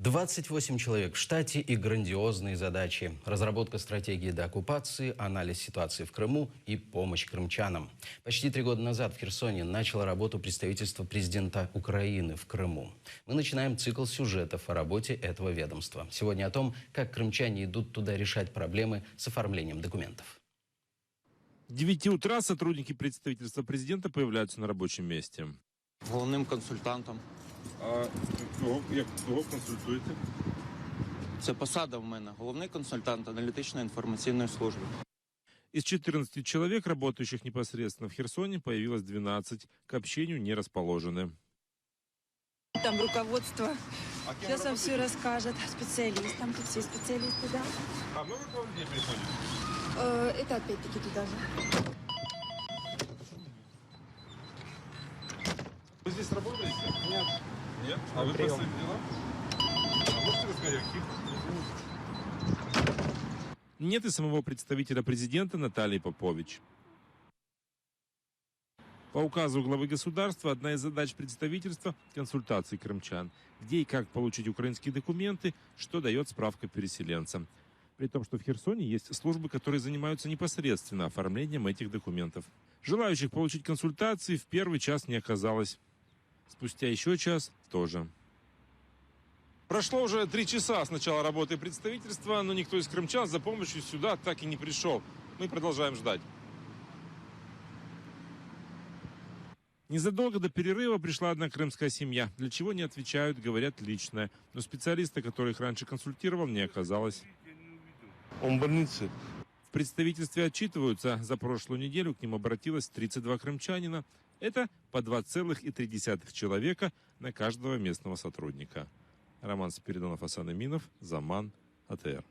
28 человек в штате и грандиозные задачи. Разработка стратегии деоккупации, анализ ситуации в Крыму и помощь крымчанам. Почти 3 года назад в Херсоне начало работу представительство президента Украины в Крыму. Мы начинаем цикл сюжетов о работе этого ведомства. Сегодня о том, как крымчане идут туда решать проблемы с оформлением документов. К 9 утра сотрудники представительства президента появляются на рабочем месте. Головним консультантом. А кого консультуєте? Це посада в мене. Головний консультант аналітичної інформаційної служби. Из 14 человек, работающих непосредственно в Херсоне, появилось 12. К общению не расположены. Там руководство. Сейчас вам все расскажет. Специалист. Там тут все специалисты, да? А много к вам людей приходит? Это опять-таки туда же. Вы здесь работаете? Нет. Нет? А вы по своим делам? А можете рассказать, о каких? Нет и самого представителя президента Натальи Попович. По указу главы государства одна из задач представительства – консультации крымчан. Где и как получить украинские документы, что дает справка переселенцам. При том, что в Херсоне есть службы, которые занимаются непосредственно оформлением этих документов. Желающих получить консультации в первый час не оказалось. Спустя еще час тоже. Прошло уже 3 часа с начала работы представительства, но никто из крымчан за помощью сюда так и не пришел. Мы продолжаем ждать. Незадолго до перерыва пришла одна крымская семья. Для чего не отвечают, говорят личное. Но специалиста, который их раньше консультировал, не оказалось. Он в больнице. В представительстве отчитываются. За прошлую неделю к ним обратилось 32 крымчанина. Это по 2,3 человека на каждого местного сотрудника. Роман Спиридонов, Асан Эминов, Заман, АТР.